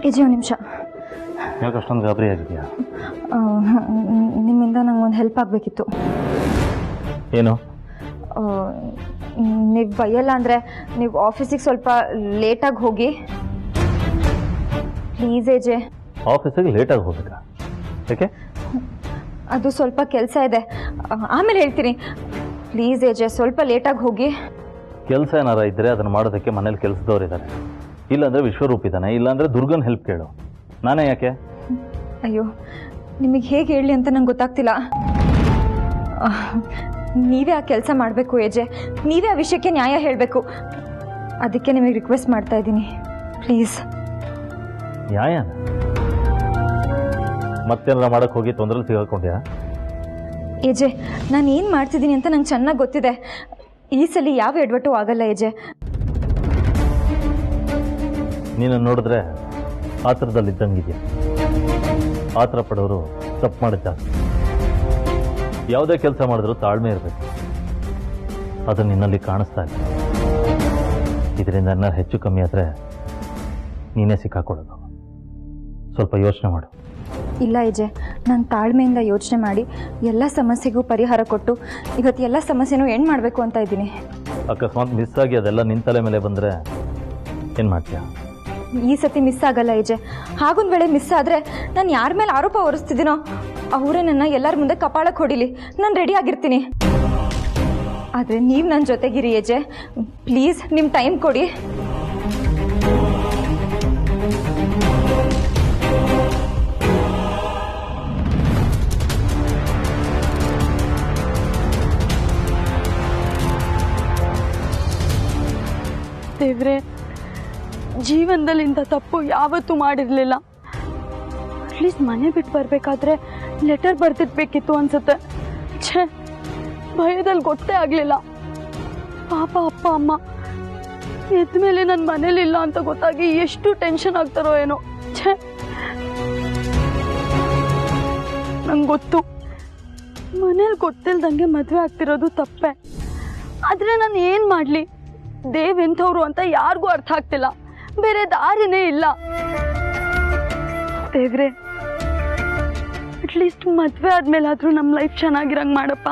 Easy ಒಂದು ನಿಮಿಷ. ಯಾಕೆ ಅಷ್ಟೊಂದು ಗಾಬರಿ ಆಗಿದೆಯಾ? ನಿಮ್ಮಿಂದ ನಂಗೊಂದು ಹೆಲ್ಪ್ ಆಗಬೇಕಿತ್ತು. ಏನು? ನೀವು ಬೈಯಲ್ಲ ಅಂದರೆ ನೀವು ಆಫೀಸಿಗೆ ಸ್ವಲ್ಪ ಲೇಟಾಗಿ ಹೋಗಿ ಪ್ಲೀಸ್ ಏಜೆ. ಆಫೀಸಿಗೆ ಲೇಟಾಗಿ ಹೋಗ್ಬೇಕಾ? ಯಾಕೆ? ಅದು ಸ್ವಲ್ಪ ಕೆಲಸ ಇದೆ, ಆಮೇಲೆ ಹೇಳ್ತೀನಿ. ಪ್ಲೀಸ್ ಏಜೆ, ಸ್ವಲ್ಪ ಲೇಟಾಗಿ ಹೋಗಿ. ಕೆಲಸ ಏನಾರ ಇದ್ದರೆ ಅದನ್ನು ಮಾಡೋದಕ್ಕೆ ಮನೇಲಿ ಕೆಲಸದವ್ರು ಇದ್ದಾರೆ, ಇಲ್ಲಾಂದರೆ ವಿಶ್ವರೂಪ್ ಇದ್ದಾನೆ, ಇಲ್ಲಾಂದರೆ ದುರ್ಗನ್ ಹೆಲ್ಪ್ ಕೇಳು. ನಾನೇ ಯಾಕೆ? ಅಯ್ಯೋ, ನಿಮಗೆ ಹೇಗೆ ಹೇಳಲಿ ಅಂತ ನಂಗೆ ಗೊತ್ತಾಗ್ತಿಲ್ಲ. ನೀವೇ ಆ ಕೆಲಸ ಮಾಡಬೇಕು ಏಜೆ, ನೀವೇ ಆ ವಿಷಯಕ್ಕೆ ನ್ಯಾಯ ಹೇಳಬೇಕು. ಅದಕ್ಕೆ ನಿಮಗೆ ರಿಕ್ವೆಸ್ಟ್ ಮಾಡ್ತಾ ಇದ್ದೀನಿ, ಪ್ಲೀಸ್. ನ್ಯಾಯನ? ಮತ್ತೇನಾರ ಮಾಡೋಕ್ಕೆ ಹೋಗಿ ತೊಂದರೆ ಸಿಗಾಕೊಂಡ್ಯಾ? ಏಜೆ, ನಾನು ಏನು ಮಾಡ್ತಿದ್ದೀನಿ ಅಂತ ನಂಗೆ ಚೆನ್ನಾಗಿ ಗೊತ್ತಿದೆ. ಈ ಸಲ ಯಾವ ಎಡವಟ್ಟು ಆಗಲ್ಲ ಏಜೆ. ನೀನು ನೋಡಿದ್ರೆ ಆತರದಲ್ಲಿದ್ದಂಗಿದೆಯಾ? ಆತರ ಪಡೋರು ತಪ್ಪು ಮಾಡಿದ್ದ. ಯಾವುದೇ ಕೆಲಸ ಮಾಡಿದ್ರೂ ತಾಳ್ಮೆ ಇರಬೇಕು, ಅದು ನಿನ್ನಲ್ಲಿ ಕಾಣಿಸ್ತಾ ಇದೆ. ಇದರಿಂದ ಏನಾರು ಹೆಚ್ಚು ಕಮ್ಮಿ ಆದರೆ ನೀನೇ ಸಿಕ್ಕಾಕೊಳ್ಳೋದು. ಸ್ವಲ್ಪ ಯೋಚನೆ ಮಾಡು. ಇಲ್ಲ ಏಜೆ, ನಾನು ತಾಳ್ಮೆಯಿಂದ ಯೋಚನೆ ಮಾಡಿ ಎಲ್ಲ ಸಮಸ್ಯೆಗೂ ಪರಿಹಾರ ಕೊಟ್ಟು ಇವತ್ತು ಎಲ್ಲ ಸಮಸ್ಯೆನೂ ಎಂಡ್ ಮಾಡಬೇಕು ಅಂತ ಇದ್ದೀನಿ. ಅಕಸ್ಮಾತ್ ಮಿಸ್ ಆಗಿ ಅದೆಲ್ಲ ನಿನ್ನ ತಲೆ ಮೇಲೆ ಬಂದರೆ ಏನು ಮಾಡ್ತೀಯಾ? ಈ ಸತಿ ಮಿಸ್ ಆಗಲ್ಲ ಏಜೆ. ಹಾಗೊಂದು ವೇಳೆ ಮಿಸ್ ಆದರೆ ನಾನು ಯಾರ ಮೇಲೆ ಆರೋಪ ಹೊರಿಸ್ತಿದ್ದೀನೋ ಅವರೇ ನನ್ನ ಎಲ್ಲರ ಮುಂದೆ ಕಪಾಳಕ್ಕೆ ಹೊಡಿಲಿ, ನಾನು ರೆಡಿ ಆಗಿರ್ತೀನಿ. ಆದರೆ ನೀವು ನನ್ನ ಜೊತೆಗಿರಿ ಏಜೆ, ಪ್ಲೀಸ್. ನಿಮ್ಮ ಟೈಮ್ ಕೊಡಿ. ದೇವ್ರೆ, ಜೀವನದಲ್ಲಿ ಇಂಥ ತಪ್ಪು ಯಾವತ್ತೂ ಮಾಡಿರಲಿಲ್ಲ. ಅಟ್ಲೀಸ್ಟ್ ಮನೆ ಬಿಟ್ಟು ಬರಬೇಕಾದ್ರೆ ಲೆಟರ್ ಬರ್ತಿರ್ಬೇಕಿತ್ತು ಅನ್ಸುತ್ತೆ. ಛೇ, ಭಯದಲ್ಲಿ ಗೊತ್ತೇ ಆಗಲಿಲ್ಲ. ಪಾಪ ಅಪ್ಪ ಅಮ್ಮ ಎದ್ದ ಮೇಲೆ ನನ್ನ ಮನೇಲಿಲ್ಲ ಅಂತ ಗೊತ್ತಾಗಿ ಎಷ್ಟು ಟೆನ್ಷನ್ ಆಗ್ತಾರೋ ಏನೋ. ಛೇ, ನಂಗೆ ಗೊತ್ತು ಮನೇಲಿ ಗೊತ್ತಿಲ್ದಂಗೆ ಮದುವೆ ಆಗ್ತಿರೋದು ತಪ್ಪೆ. ಆದರೆ ನಾನು ಏನು ಮಾಡಲಿ? ದೇವ್ ಎಂಥವ್ರು ಅಂತ ಯಾರಿಗೂ ಅರ್ಥ ಆಗ್ತಿಲ್ಲ, ಬೇರೆ ದಾರಿನೇ ಇಲ್ಲ. ದೇವ್ರೆ, ಅಟ್ಲೀಸ್ಟ್ ಮದುವೆ ಆದ್ಮೇಲಾದ್ರೂ ನಮ್ಮ ಲೈಫ್ ಚೆನ್ನಾಗಿರಂಗೆ ಮಾಡಪ್ಪ.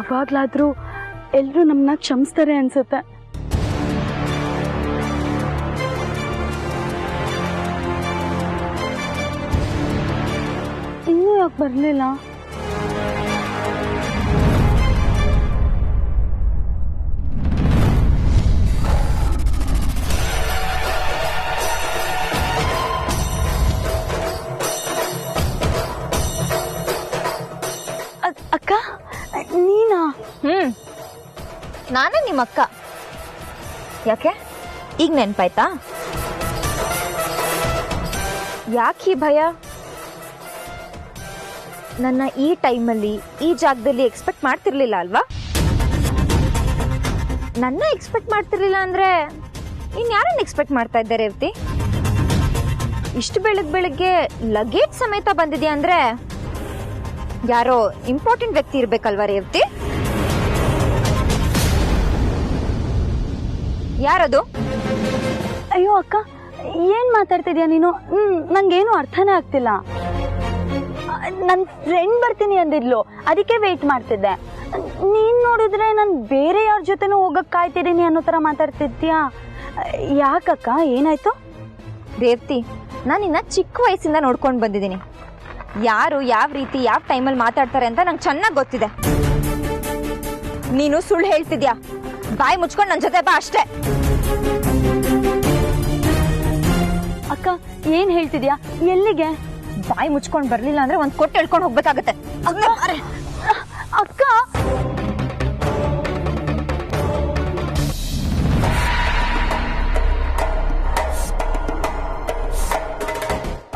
ಅವಾಗ್ಲಾದ್ರೂ ಎಲ್ಲರೂ ನಮ್ಮನ್ನ ಕ್ಷಮಿಸ್ತಾರೆ ಅನ್ಸುತ್ತೆ. ಇನ್ನೂ ಯಾಕೆ ಬರಲಿಲ್ಲ? ಅಕ್ಕ, ನೀನಾ? ನಾನೇ ನಿಮ್ಮ ಅಕ್ಕ. ಯಾಕೆ ಈಗ ನೆನಪಾಯ್ತಾ? ಯಾಕೆ ಈ ಭಯ? ನನ್ನ ಈ ಟೈಮಲ್ಲಿ ಈ ಜಾಗದಲ್ಲಿ ಎಕ್ಸ್ಪೆಕ್ಟ್ ಮಾಡ್ತಿರ್ಲಿಲ್ಲ ಅಲ್ವಾ? ನನ್ನ ಎಕ್ಸ್ಪೆಕ್ಟ್ ಮಾಡ್ತಿರ್ಲಿಲ್ಲ ಅಂದ್ರೆ ಇನ್ಯಾರನ್ನ ಎಕ್ಸ್ಪೆಕ್ಟ್ ಮಾಡ್ತಾ ಇದ್ದೆ ರೇವತಿ? ಇಷ್ಟು ಬೆಳಗ್ಗೆ ಲಗೇಜ್ ಸಮೇತ ಬಂದಿದ್ಯಾ ಅಂದ್ರೆ ಯಾರೋ ಇಂಪಾರ್ಟೆಂಟ್ ವ್ಯಕ್ತಿ ಇರ್ಬೇಕಲ್ವಾ ರೇವತಿ? ಯಾರದು? ಅಯ್ಯೋ ಅಕ್ಕ, ಏನ್ ಮಾತಾಡ್ತಿದ್ಯಾ ನೀನು? ನಂಗೇನು ಅರ್ಥನೇ ಆಗ್ತಿಲ್ಲ. ನನ್ನ ಫ್ರೆಂಡ್ ಬರ್ತೀನಿ ಅಂದಿದ್ಲು, ಅದಕ್ಕೆ ವೇಟ್ ಮಾಡ್ತಿದ್ದೆ. ನೀನ್ ನೋಡಿದ್ರೆ ನಾನು ಬೇರೆ ಯಾರ ಜೊತೆನೂ ಹೋಗಕ್ ಕಾಯ್ತಿದ್ದೀನಿ ಅನ್ನೋ ತರ ಮಾತಾಡ್ತಿದ್ಯಾ. ಯಾಕಕ್ಕ, ಏನಾಯ್ತು? ರೇವತಿ, ನಾನು ಇನ್ನ ಚಿಕ್ಕ ವಯಸ್ಸಿಂದ ನೋಡ್ಕೊಂಡು ಬಂದಿದ್ದೀನಿ. ಯಾರು ಯಾವ ರೀತಿ ಯಾವ ಟೈಮಲ್ಲಿ ಮಾತಾಡ್ತಾರೆ ಅಂತ ನಂಗೆ ಚೆನ್ನಾಗಿ ಗೊತ್ತಿದೆ. ನೀನು ಸುಳ್ಳು ಹೇಳ್ತಿದ್ಯಾ? ಬಾಯಿ ಮುಚ್ಕೊಂಡು ನನ್ನ ಜೊತೆ ಬಾ ಅಷ್ಟೇ. ಅಕ್ಕ, ಏನ್ ಹೇಳ್ತಿದ್ಯಾ? ಎಲ್ಲಿಗೆ? ಬಾಯಿ ಮುಚ್ಕೊಂಡು ಬರ್ಲಿಲ್ಲ ಅಂದ್ರೆ ಒಂದ್ ಕೊಟ್ಟು ಹೇಳ್ಕೊಂಡು ಹೋಗ್ಬೇಕಾಗತ್ತೆ. ಅಕ್ಕ,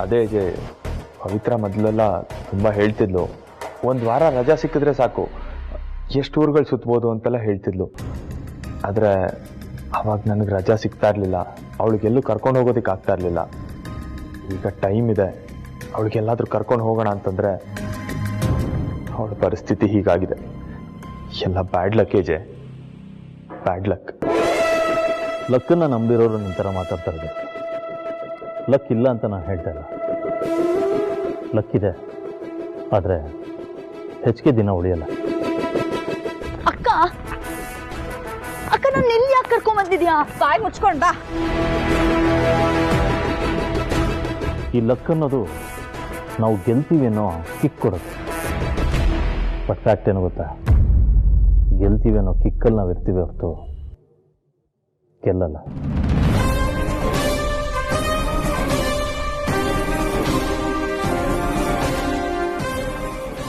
ಅದೇ ಪವಿತ್ರ ಮೊದಲೆಲ್ಲ ತುಂಬ ಹೇಳ್ತಿದ್ಲು, ಒಂದು ವಾರ ರಜಾ ಸಿಕ್ಕಿದ್ರೆ ಸಾಕು ಎಷ್ಟು ಊರುಗಳು ಸುತ್ತಬೋದು ಅಂತೆಲ್ಲ ಹೇಳ್ತಿದ್ಲು. ಆದರೆ ಅವಾಗ ನನಗೆ ರಜಾ ಸಿಗ್ತಾ ಇರಲಿಲ್ಲ, ಅವಳಿಗೆಲ್ಲೂ ಕರ್ಕೊಂಡು ಹೋಗೋದಕ್ಕೆ ಆಗ್ತಾ ಇರಲಿಲ್ಲ. ಈಗ ಟೈಮ್ ಇದೆ, ಅವಳಿಗೆಲ್ಲಾದರೂ ಕರ್ಕೊಂಡು ಹೋಗೋಣ ಅಂತಂದರೆ ಅವಳ ಪರಿಸ್ಥಿತಿ ಹೀಗಾಗಿದೆ. ಎಲ್ಲ ಬ್ಯಾಡ್ ಲಕ್ ಏಜೆ, ಬ್ಯಾಡ್ ಲಕ್. ಲಕ್ಕನ್ನು ನಂಬಿರೋರು ನಿನ್ನ ಥರ ಮಾತಾಡ್ತಾ ಇರೋದು. ಲಕ್ ಇಲ್ಲ ಅಂತ ನಾನು ಹೇಳ್ತಾ ಇಲ್ಲ, ಲಕ್ ಇದೆ, ಆದರೆ ಹೆಚ್ಚಿಗೆ ದಿನ ಉಳಿಯಲ್ಲ. ಅಕ್ಕ ಅಕ್ಕ ನಾನು ಎಲ್ಲಿ ಯಾಕೆ ಕರ್ಕೊಂಡ್ ಬಂದಿದ್ಯಾ? ಬಾಯಿ ಮುಚ್ಕೊಂಡ್ ಬಾ. ಈ ಲಕ್ ಅನ್ನೋದು ನಾವು ಗೆಲ್ತೀವಿ ಅನ್ನೋ ಕಿಕ್ ಕೊಡುತ್ತೆ. ಬಟ್ ಫ್ಯಾಕ್ಟ್ ಏನು ಗೊತ್ತಾ, ಗೆಲ್ತೀವಿ ಅನ್ನೋ ಕಿಕ್ಕಲ್ಲಿ ನಾವು ಇರ್ತೀವಿ ಹೊರತು ಗೆಲ್ಲಲ್ಲ.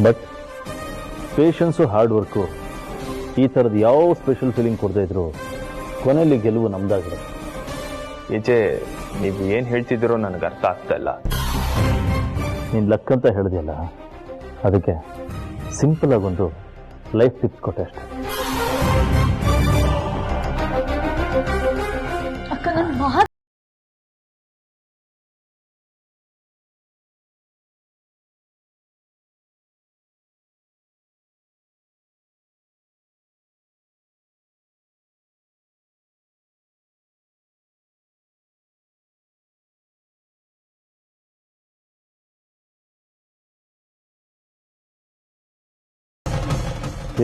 ಬಟ್ ಪೇಷನ್ಸು ಹಾರ್ಡ್ ವರ್ಕು ಈ ಥರದ್ದು ಯಾವ ಸ್ಪೆಷಲ್ ಫೀಲಿಂಗ್ ಕೊಡದೇ ಇದ್ರು ಕೊನೆಯಲ್ಲಿ ಗೆಲುವು ನಮ್ದಾಗಿರುತ್ತೆ. ಈಚೆ ನೀವು ಏನು ಹೇಳ್ತಿದ್ದೀರೋ ನನಗೆ ಅರ್ಥ ಆಗ್ತಾ ಇಲ್ಲ. ನೀನು ಲಕ್ ಅಂತ ಹೇಳಿದೆಯಲ್ಲ, ಅದಕ್ಕೆ ಸಿಂಪಲ್ ಆಗೊಂದು ಲೈಫ್ ಟಿಪ್ಸ್ ಕೊಟ್ಟೆ ಅಷ್ಟೆ. ಅಕ್ಕ ನಾನು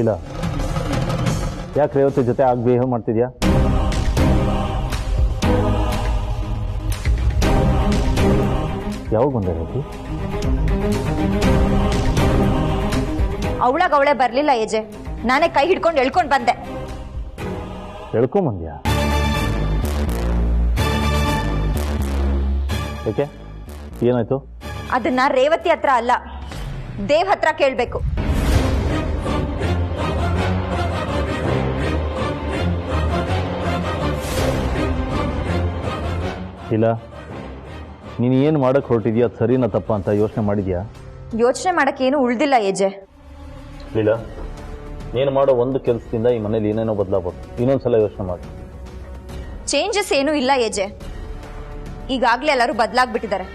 ಇಲ್ಲ, ಯಾಕೆ ರೇವತಿ ಜೊತೆ ಆಗಿ ಬಿಹೇವ್ ಮಾಡ್ತಿದ್ಯಾ? ಯಾವಾಗ ಬಂದೆ ರೇವತಿ? ಅವಳೇ ಬರ್ಲಿಲ್ಲ ಏಜೆ, ನಾನೇ ಕೈ ಹಿಡ್ಕೊಂಡು ಎಳ್ಕೊಂಡು ಬಂದೆ. ಹೇಳ್ಕೊಂಬಂದ್ಯಾ? ಯಾಕೆ, ಏನಾಯ್ತು? ಅದನ್ನ ರೇವತಿ ಹತ್ರ ಅಲ್ಲ, ದೇವ್ ಹತ್ರ ಕೇಳ್ಬೇಕು. ಇಲ್ಲ, ನೀನು ಏನು ಮಾಡಕ್ಕೆ ಹೊರಟಿದ್ಯಾ, ಅದು ಸರಿನಾ ತಪ್ಪ ಅಂತ ಯೋಚನೆ ಮಾಡಿದ್ಯಾ? ಯೋಚನೆ ಮಾಡಕ್ಕೇನು ಉಳ್ದಿಲ್ಲ ಏಜೆ. ಇಲ್ಲ, ನೀನು ಮಾಡೋ ಒಂದು ಕೆಲಸದಿಂದ ಈ ಮನೇಲಿ ಏನೇನೋ ಬದಲಾಗಬೇಕು. ಇನ್ನೊಂದ್ಸಲ ಯೋಚನೆ ಮಾಡಿ. ಚೇಂಜಸ್ ಏನೂ ಇಲ್ಲ ಏಜೆ, ಈಗಾಗಲೇ ಎಲ್ಲರೂ ಬದಲಾಗ್ಬಿಟ್ಟಿದ್ದಾರೆ.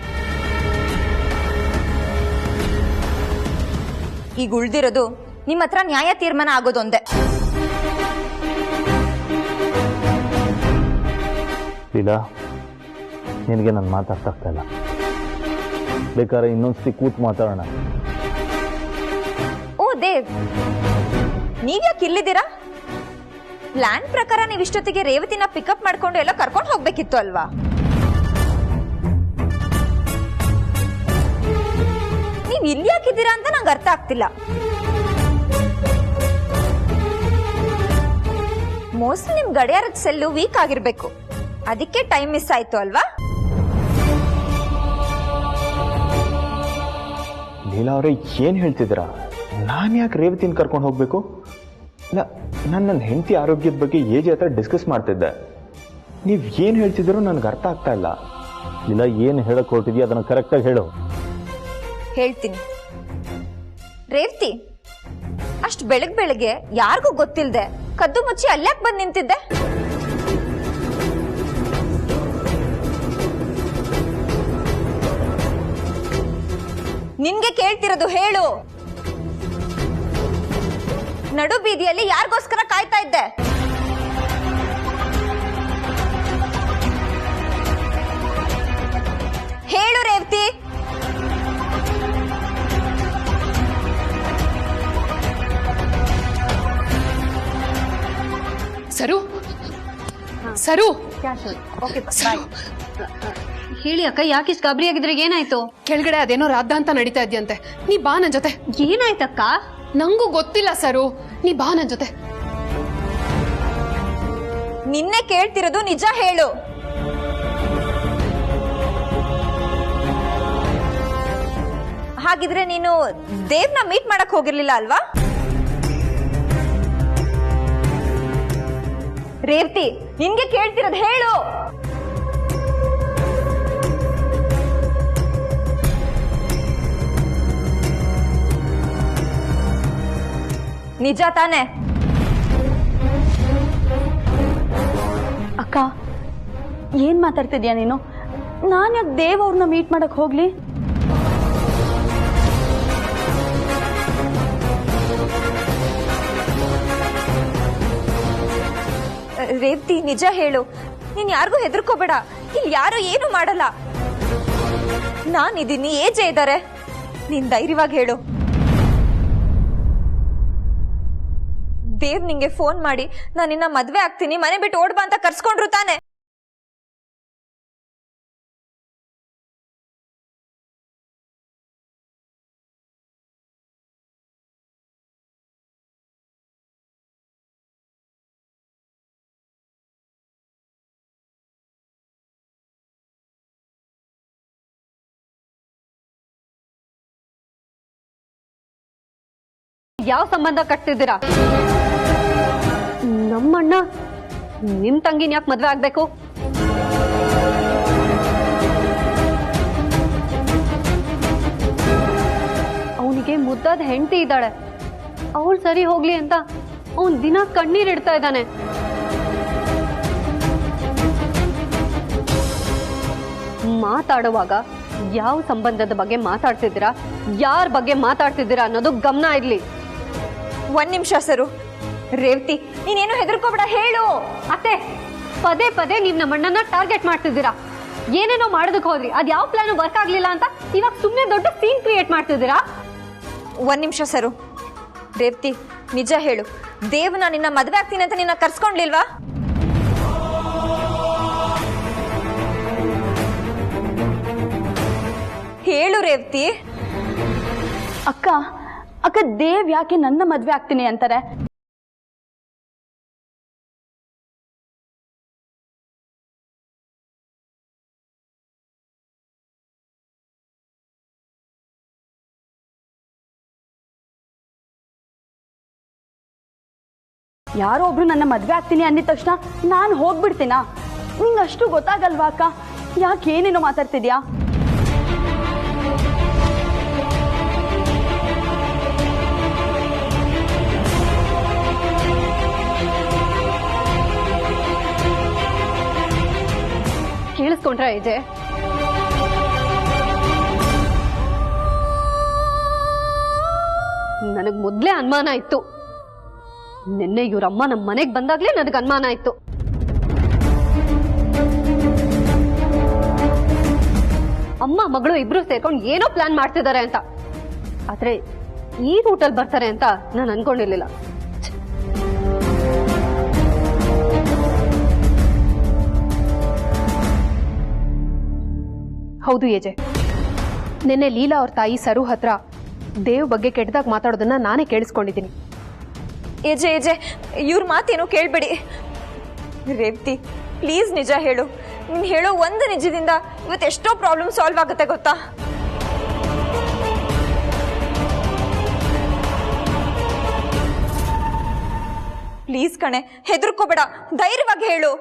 ಈಗ ಉಳ್ದಿರೋದು ನಿಮ್ಮ ಹತ್ರ ನ್ಯಾಯ ತೀರ್ಮಾನ ಆಗೋದೊಂದೇ. ಇಲ್ಲ, ನಿನಗೆ ನಾನು ಮಾತಾಡ್ತಾ ಇಲ್ಲ. ಬೇಕಾದ್ರೆ ಇನ್ನೊಂದ್ಸತಿ ಕೂತ್ ಮಾತಾಡೋಣ. ಓ ದೇವ್, ನೀವ್ಯಾಕೆ ಇಲ್ಲಿದ್ದೀರಾ? ಪ್ಲಾನ್ ಪ್ರಕಾರ ನೀವು ಇಷ್ಟೊತ್ತಿಗೆ ರೇವತಿನ ಪಿಕಪ್ ಮಾಡ್ಕೊಂಡು ಎಲ್ಲ ಕರ್ಕೊಂಡು ಹೋಗ್ಬೇಕಿತ್ತು ಅಲ್ವಾ? ನೀವು ಇಲ್ಲಿ ಯಾಕಿದ್ದೀರಾ ಅಂತ ನಂಗೆ ಅರ್ಥ ಆಗ್ತಿಲ್ಲ. ಮೋಸ್ಟ್ಲಿ ನಿಮ್ ಗಡಿಯಾರದ ಸೆಲ್ಲು ವೀಕ್ ಆಗಿರ್ಬೇಕು, ಅದಕ್ಕೆ ಟೈಮ್ ಮಿಸ್ ಆಯ್ತು ಅಲ್ವಾ? ಲೀಲಾ ಅವರೇ, ಏನು ಹೇಳ್ತಿದ್ದೀರಾ? ನಾನು ಯಾಕೆ ರೇವತಿನ ಕರ್ಕೊಂಡು ಹೋಗಬೇಕು? ಇಲ್ಲ, ನಾನು ನನ್ನ ಹೆಂಡತಿ ಆರೋಗ್ಯದ ಬಗ್ಗೆ ಏಜೆ ಹತ್ರ ಡಿಸ್ಕಸ್ ಮಾಡ್ತಿದ್ದೆ. ನೀವು ಏನು ಹೇಳ್ತಿದ್ದೀರೋ ನನಗೆ ಅರ್ಥ ಆಗ್ತಾ ಇಲ್ಲ. ಇಲ್ಲ, ಏನು ಹೇಳಕ್ ಹೊರಟಿದ್ಯಾ ಅದನ್ನು ಕರೆಕ್ಟಾಗಿ ಹೇಳು. ಹೇಳ್ತೀನಿ. ರೇವತಿ, ಅಷ್ಟು ಬೆಳಗ್ಗೆ ಯಾರಿಗೂ ಗೊತ್ತಿಲ್ಲದೆ ಕದ್ದು ಮುಚ್ಚಿ ಅಲ್ಯಾಕ್ ಬಂದು ನಿಂತಿದ್ದೆ? ನಿನ್ಗೆ ಕೇಳ್ತಿರೋದು, ಹೇಳು. ನಡು ಬೀದಿಯಲ್ಲಿ ಯಾರಿಗೋಸ್ಕರ ಕಾಯ್ತಾ ಇದ್ದೆ? ಹೇಳು ರೇವತಿ. ಸರು ಸರು ಹೇಳಿ ಅಕ್ಕ, ಯಾಕೆ ಇಷ್ಟು ಗಾಬರಿ ಆಗಿದ್ರೆ? ಏನಾಯ್ತು? ಕೆಳಗಡೆ ಅದೇನೋ ರಾಧ ಅಂತ ನಡೀತಾ ಇದೆಯಂತೆ. ನೀ ಬಾ ನನ್ ಜೊತೆ. ಏನಾಯ್ತಕ್ಕ? ನಂಗೂ ಗೊತ್ತಿಲ್ಲ ಸರು, ನೀ ಬಾ ನನ್ ಜೊತೆ. ನಿನ್ನೆ ಕೇಳ್ತಿರೋದು, ನಿಜ ಹೇಳು. ಹಾಗಿದ್ರೆ ನೀನು ದೇವ್ನ ಮೀಟ್ ಮಾಡಕ್ ಹೋಗಿರ್ಲಿಲ್ಲ ಅಲ್ವಾ? ರೇವತಿ, ನಿನ್ಗೆ ಕೇಳ್ತಿರೋದು, ಹೇಳು. ನಿಜ ತಾನೆ? ಅಕ್ಕ, ಏನ್ ಮಾತಾಡ್ತಿದ್ಯಾ ನೀನು? ನಾನು ಯಾಕೆ ದೇವ್ ಅವ್ರನ್ನ ಮೀಟ್ ಮಾಡಕ್ ಹೋಗ್ಲಿ? ರೇವತಿ, ನಿಜ ಹೇಳು. ನೀನ್ ಯಾರಿಗೂ ಹೆದರ್ಕೋಬೇಡ, ಇಲ್ಲಿ ಯಾರು ಏನು ಮಾಡಲ್ಲ. ನಾನಿದ್ದೀನಿ, ಏಜೆ ಇದ್ದಾರೆ. ನೀನ್ ಧೈರ್ಯವಾಗಿ ಹೇಳು. ದೇವ್ ನಿಂಗೆ ಫೋನ್ ಮಾಡಿ ನಾನು ನಿನ್ನ ಮದ್ವೆ ಆಗ್ತೀನಿ, ಮನೆ ಬಿಟ್ಟು ಓಡ್ಬಾ ಅಂತ ಕರ್ಸ್ಕೊಂಡ್ರು ತಾನೆ? ಯಾವ ಸಂಬಂಧ ಕಟ್ತಿದ್ದೀರಾ? ನಮ್ಮಣ್ಣ ನಿಮ್ ತಂಗಿನ ಯಾಕೆ ಮದ್ವೆ ಆಗ್ಬೇಕು? ಅವನಿಗೆ ಮುದ್ದಾದ ಹೆಂಡತಿ ಇದ್ದಾಳೆ, ಅವಳು ಸರಿ ಹೋಗ್ಲಿ ಅಂತ ಅವನ್ ದಿನ ಕಣ್ಣೀರ್ ಇಡ್ತಾ ಇದ್ದಾನೆ. ಮಾತಾಡುವಾಗ ಯಾವ ಸಂಬಂಧದ ಬಗ್ಗೆ ಮಾತಾಡ್ತಿದ್ದೀರಾ, ಯಾರ ಬಗ್ಗೆ ಮಾತಾಡ್ತಿದ್ದೀರಾ ಅನ್ನೋದು ಗಮನ ಇರ್ಲಿ. ಒಂದ್ ನಿಮಿಷ ಸರು. ರೇವತಿ, ನೀನೇನು ಹೆದರ್ಕೋಬೇಡ, ಹೇಳು. ಅತ್ತೆ, ಪದೇ ಪದೇ ನೀವ್ ನಮ್ಮಣ್ಣನ ಟಾರ್ಗೆಟ್ ಮಾಡ್ತಿದ್ದೀರಾ. ಏನೇನೋ ಮಾಡೋದಕ್ಕೆ ಹೋದ್ರಿ, ಅದ್ ಯಾವ ಪ್ಲಾನ್ ವರ್ಕ್ ಆಗ್ಲಿಲ್ಲ ಅಂತ ಇವಾಗ ಸುಮ್ಮನೆ ದೊಡ್ಡ ಸೀನ್ ಕ್ರಿಯೇಟ್ ಮಾಡ್ತಿದ್ದೀರಾ. ಒಂದ್ ನಿಮಿಷ ಸರು. ರೇವತಿ, ನಿಜ ಹೇಳು, ದೇವ್ನ ನಿನ್ನ ಮದ್ವೆ ಆಗ್ತೀನಿ ಅಂತ ನಿನ್ನ ಕರ್ಸ್ಕೊಂಡ್ಲಿಲ್ವಾ? ಹೇಳು ರೇವತಿ. ಅಕ್ಕ ಅಕ್ಕ ದೇವ್ ಯಾಕೆ ನನ್ನ ಮದ್ವೆ ಆಗ್ತೀನಿ ಅಂತಾರೆ? ಯಾರೋ ಒಬ್ರು ನನ್ನ ಮದ್ವೆ ಆಗ್ತೀನಿ ಅಂದಿದ ತಕ್ಷಣ ನಾನು ಹೋಗ್ಬಿಡ್ತೀನಾ? ನಿಂಗೆ ಅಷ್ಟು ಗೊತ್ತಾಗಲ್ವಾ ಅಕ್ಕ? ಯಾಕೆ ಏನೇನೋ ಮಾತಾಡ್ತಿದ್ಯಾ? ಕೇಳಿಸ್ಕೊಂಡ್ರ ಇದೆ? ನನಗ್ ಮೊದ್ಲೇ ಅನುಮಾನ ಇತ್ತು. ನಿನ್ನೆ ಇವ್ರಮ್ಮ ನಮ್ಮ ಮನೆಗ್ ಬಂದಾಗ್ಲೇ ನನಗ್ ಅನುಮಾನ ಇತ್ತು. ಅಮ್ಮ ಮಗಳು ಇಬ್ರು ಸೇರ್ಕೊಂಡು ಏನೋ ಪ್ಲಾನ್ ಮಾಡ್ತಿದ್ದಾರೆ ಅಂತ. ಆದ್ರೆ ಈ ರೂಟಲ್ಲಿ ಬರ್ತಾರೆ ಅಂತ ನಾನು ಅನ್ಕೊಂಡಿರ್ಲಿಲ್ಲ. ಹೌದು ಏಜೆ, ನಿನ್ನೆ ಲೀಲಾ ಅವ್ರ ತಾಯಿ ಸರು ಹತ್ರ ದೇವ್ ಬಗ್ಗೆ ಕೆಟ್ಟದಾಗ ಮಾತಾಡೋದನ್ನ ನಾನೇ ಕೇಳಿಸ್ಕೊಂಡಿದ್ದೀನಿ. ಏಜೆ ಏಜೆ, ಇವ್ರ ಮಾತೇನು ಕೇಳ್ಬೇಡಿ. ರೇವತಿ, ಪ್ಲೀಸ್ ನಿಜ ಹೇಳು. ನೀನ್ ಹೇಳೋ ಒಂದು ನಿಜದಿಂದ ಇವತ್ತೆಷ್ಟೋ ಪ್ರಾಬ್ಲಮ್ ಸಾಲ್ವ್ ಆಗುತ್ತೆ ಗೊತ್ತಾ? ಪ್ಲೀಸ್ ಕಣೆ, ಹೆದರ್ಕೋಬೇಡ, ಧೈರ್ಯವಾಗಿ ಹೇಳು.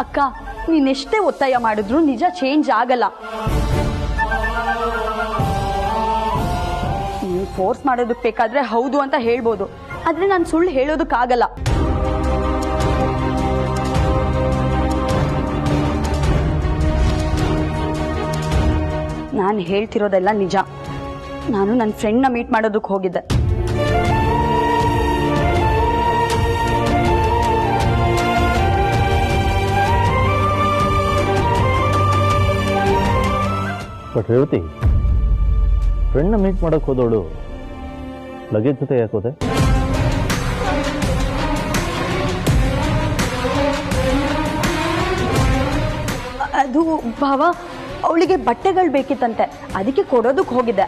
ಅಕ್ಕ, ನೀನೆಷ್ಟೇ ಒತ್ತಾಯ ಮಾಡಿದ್ರು ನಿಜ ಚೇಂಜ್ ಆಗಲ್ಲ. ನೀನು ಫೋರ್ಸ್ ಮಾಡೋದಕ್ಕೆ ಬೇಕಾದ್ರೆ ಹೌದು ಅಂತ ಹೇಳ್ಬೋದು, ಆದ್ರೆ ನಾನು ಸುಳ್ಳು ಹೇಳೋದಕ್ಕಾಗಲ್ಲ. ನಾನು ಹೇಳ್ತಿರೋದೆಲ್ಲ ನಿಜ. ನಾನು ನನ್ನ ಫ್ರೆಂಡ್ನ ಮೀಟ್ ಮಾಡೋದಕ್ಕೆ ಹೋಗಿದ್ದೆ. ಬಟ್ ರೇವತಿ, ಫ್ರೆಂಡ್ನ ಮೀಟ್ ಮಾಡೋಕೆ ಹೋದವಳು ಲಗೇಜ್ ಜೊತೆ ಯಾಕೆ ಹೋದೆ? ಅದು ಭಾವ, ಅವಳಿಗೆ ಬಟ್ಟೆಗಳು ಬೇಕಿತ್ತಂತೆ, ಅದಕ್ಕೆ ಕೊಡೋದಕ್ಕೆ ಹೋಗಿದ್ದೆ.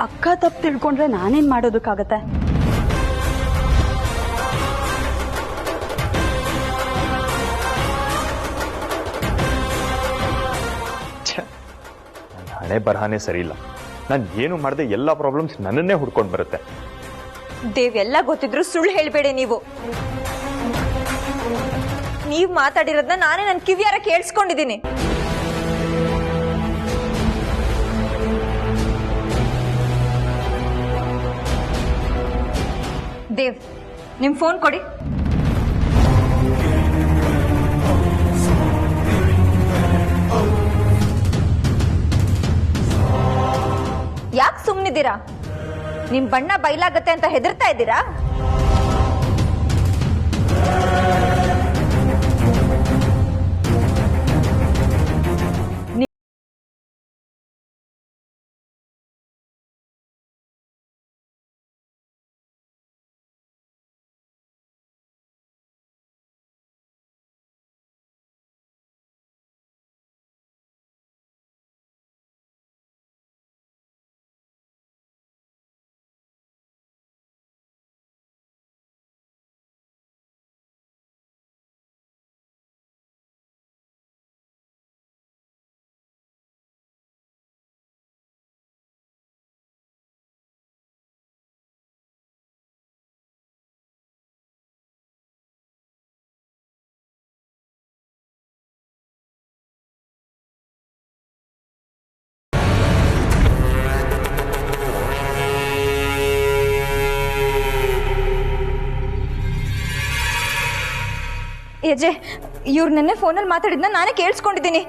ಅಕ್ಕ ತಪ್ಪು ತಿಳ್ಕೊಂಡ್ರೆ ನಾನೇನ್ ಮಾಡೋದಕ್ಕಾಗತ್ತೆ? ಹಣೆ ಬರಹಾನೇ ಸರಿ ಇಲ್ಲ. ನಾನು ಏನು ಮಾಡದೆ ಎಲ್ಲ ಪ್ರಾಬ್ಲಮ್ಸ್ ನನ್ನನ್ನೇ ಹುಡ್ಕೊಂಡು ಬರುತ್ತೆ. ದೇವ್, ಎಲ್ಲ ಗೊತ್ತಿದ್ರು ಸುಳ್ಳು ಹೇಳ್ಬೇಡಿ ನೀವು. ನೀವ್ ಮಾತಾಡಿರೋದನ್ನ ನಾನೇ ನನ್ನ ಕಿವಿಯಾರ ಕೇಳಿಸ್ಕೊಂಡಿದ್ದೀನಿ. ದೇವ್, ನಿಮ್ ಫೋನ್ ಕೊಡಿ. ಯಾಕೆ ಸುಮ್ಮನಿದ್ದೀರಾ? ನಿಮ್ ಬಣ್ಣ ಬಯಲಾಗತ್ತೆ ಅಂತ ಹೆದರ್ತಾ ಇದ್ದೀರಾ? ಏಜೆ ಇವ್ರು ನೆನ್ನೆ ಫೋನಲ್ಲಿ ಮಾತಾಡಿದ್ನ ನಾನೇ ಕೇಳಿಸ್ಕೊಂಡಿದ್ದೀನಿ.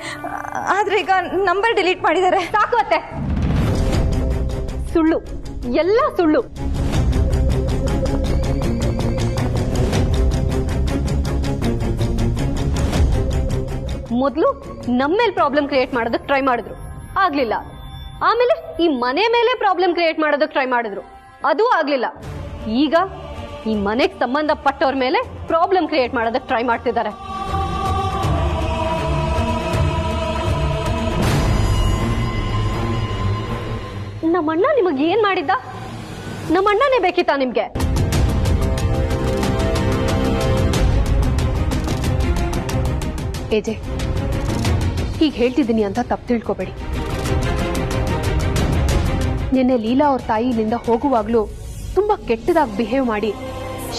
ಆದರೆ ಈಗ ನಂಬರ್ ಡಿಲೀಟ್ ಮಾಡಿದ್ದಾರೆ. ಸಾಕು ಅತ್ತೆ, ಸುಳ್ಳು, ಎಲ್ಲ ಸುಳ್ಳು. ಮೊದಲು ನಮ್ಮೇಲೆ ಪ್ರಾಬ್ಲಮ್ ಕ್ರಿಯೇಟ್ ಮಾಡೋದಕ್ಕೆ ಟ್ರೈ ಮಾಡಿದ್ರು, ಆಗ್ಲಿಲ್ಲ. ಆಮೇಲೆ ಈ ಮನೆ ಮೇಲೆ ಪ್ರಾಬ್ಲಮ್ ಕ್ರಿಯೇಟ್ ಮಾಡೋದಕ್ಕೆ ಟ್ರೈ ಮಾಡಿದ್ರು, ಅದು ಆಗ್ಲಿಲ್ಲ. ಈಗ ಈ ಮನೆಗೆ ಸಂಬಂಧಪಟ್ಟವ್ರ ಮೇಲೆ ಪ್ರಾಬ್ಲಮ್ ಕ್ರಿಯೇಟ್ ಮಾಡೋದಕ್ಕೆ ಟ್ರೈ ಮಾಡ್ತಿದ್ದಾರೆ. ನಮ್ಮಣ್ಣ ನಿಮಗೆ ಏನ್ ಮಾಡಿದ್ದ? ನಮ್ಮಣ್ಣನೇ ಬೇಕಿತ್ತಾ ನಿಮ್ಗೆ? ಏಜೆ, ಹೀಗೆ ಹೇಳ್ತಿದ್ದೀನಿ ಅಂತ ತಪ್ಪು ತಿಳ್ಕೊಬೇಡಿ. ನಿನ್ನೆ ಲೀಲಾ ಅವ್ರ ತಾಯಿ ಇಲ್ಲಿಂದ ಹೋಗುವಾಗ್ಲೂ ತುಂಬಾ ಕೆಟ್ಟದಾಗಿ ಬಿಹೇವ್ ಮಾಡಿ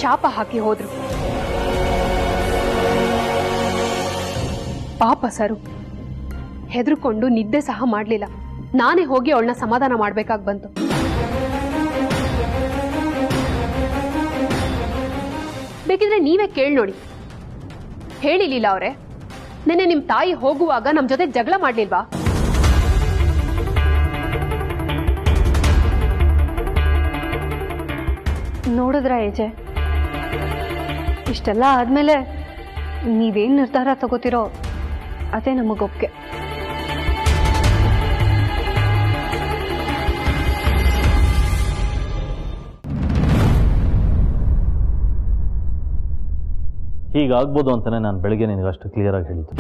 ಶಾಪ ಹಾಕಿ ಹೋದ್ರು. ಪಾಪ ಸರು ಹೆದರ್ಕೊಂಡು ನಿದ್ದೆ ಸಹ ಮಾಡ್ಲಿಲ್ಲ. ನಾನೇ ಹೋಗಿ ಅವಳನ್ನ ಸಮಾಧಾನ ಮಾಡ್ಬೇಕಾಗಿ ಬಂತು. ಬೇಕಿದ್ರೆ ನೀವೇ ಕೇಳಿ ನೋಡಿ. ಹೇಳಿ ಲೀಲಾ ಅವ್ರೆ, ನೆನ್ನೆ ನಿಮ್ ತಾಯಿ ಹೋಗುವಾಗ ನಮ್ ಜೊತೆ ಜಗಳ ಮಾಡ್ಲಿಲ್ವಾ? ನೋಡಿದ್ರ ಏಜೆ, ಇಷ್ಟೆಲ್ಲ ಆದ್ಮೇಲೆ ನೀವೇನ್ ನಿರ್ಧಾರ ತಗೋತಿರೋ ಅದೇ ನಮಗೊಪ್ಪಿಗೆ. ಹೀಗಾಗ್ಬೋದು ಅಂತಾನೆ ನಾನು ಬೆಳಗ್ಗೆ ನಿನಗೆ ಅಷ್ಟು ಕ್ಲಿಯರಾಗಿ ಹೇಳಿದ್ದು.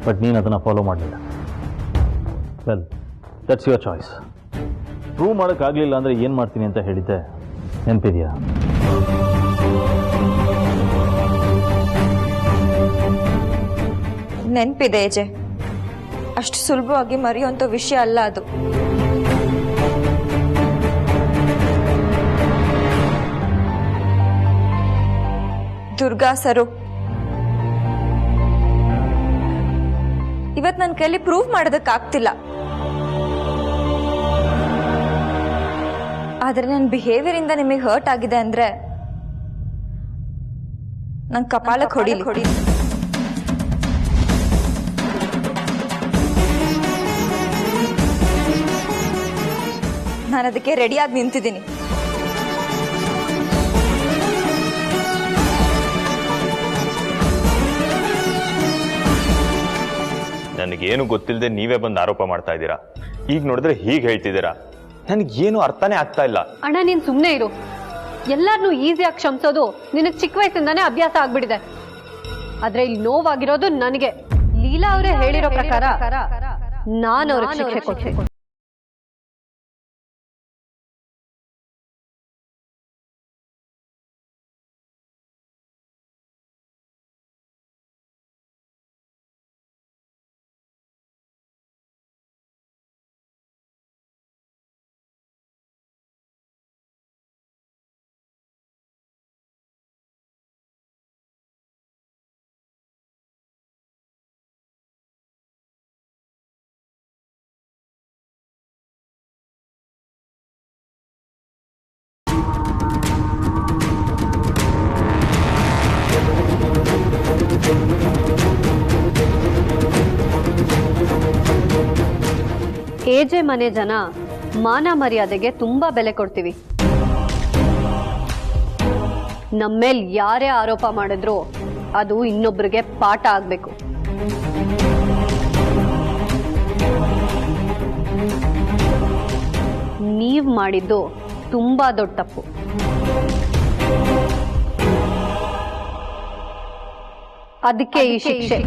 ಬಟ್ ನೀನು ಅದನ್ನು ಫಾಲೋ ಮಾಡಲಿಲ್ಲ. Well, that's your choice. Prove ಮಾಡೋಕ್ಕಾಗಲಿಲ್ಲ ಅಂದರೆ ಏನು ಮಾಡ್ತೀನಿ ಅಂತ ಹೇಳಿದ್ದೆ, ನೆನಪಿದೆಯಾ? ನೆನಪಿದೆ ಏಜೆ, ಅಷ್ಟು ಸುಲಭವಾಗಿ ಮರೆಯುವಂಥ ವಿಷಯ ಅಲ್ಲ ಅದು. ದುರ್ಗಾ ಸರು, ಇವತ್ತು ನನ್ನ ಕೈಲಿ ಪ್ರೂವ್ ಮಾಡೋದಕ್ಕಾಗ್ತಿಲ್ಲ. ಆದರೆ ನನ್ನ ಬಿಹೇವಿಯರ್ ಇಂದ ನಿಮಗೆ ಹರ್ಟ್ ಆಗಿದೆ ಅಂದ್ರೆ ನಂಗೆ ಕಪಾಲಕ್ಕೆ ಹೊಡಿಲಿ. ನಾನು ಅದಕ್ಕೆ ರೆಡಿಯಾಗಿ ನಿಂತಿದ್ದೀನಿ. ನನಗೇನು ಗೊತ್ತಿಲ್ಲದೆ ನೀವೇ ಬಂದು ಆರೋಪ ಮಾಡ್ತಾ ಇದ್ದೀರಾ. ಈಗ ನೋಡಿದ್ರೆ ಹೀಗೆ ಹೇಳ್ತಿದ್ದೀರಾ, ನನಗೇನು ಅರ್ಥನೇ ಆಗ್ತಾ ಇಲ್ಲ. ಅಣ್ಣ, ನೀನ್ ಸುಮ್ಮನೆ ಇರು. ಎಲ್ಲಾರನ್ನೂ ಈಸಿಯಾಗಿ ಕ್ಷಮಿಸೋದು ನಿನಗೆ ಚಿಕ್ಕ ವಯಸ್ಸಿಂದಾನೇ ಅಭ್ಯಾಸ ಆಗ್ಬಿಟ್ಟಿದೆ. ಆದ್ರೆ ಇಲ್ಲಿ ನೋವಾಗಿರೋದು ನನಗೆ. ಲೀಲಾ ಅವರೇ ಹೇಳಿರೋ ಪ್ರಕಾರ ನಾನು ಅವ್ರಿಗೆ ಶಿಕ್ಷೆ ಕೊಡ್ತೀನಿ. ಎಜೆ ಮನೆ ಜನ ಮಾನ ಮರ್ಯಾದೆಗೆ ತುಂಬಾ ಬೆಲೆ ಕೊಡ್ತೀವಿ. ನಮ್ಮೇಲ್ ಯಾರೇ ಆರೋಪ ಮಾಡಿದ್ರು ಅದು ಇನ್ನೊಬ್ಬರಿಗೆ ಪಾಠ ಆಗ್ಬೇಕು. ನೀವ್ ಮಾಡಿದ್ದು ತುಂಬಾ ದೊಡ್ಡ ತಪ್ಪು. ಅದಕ್ಕೆ ಈ ಶಿಕ್ಷೆ.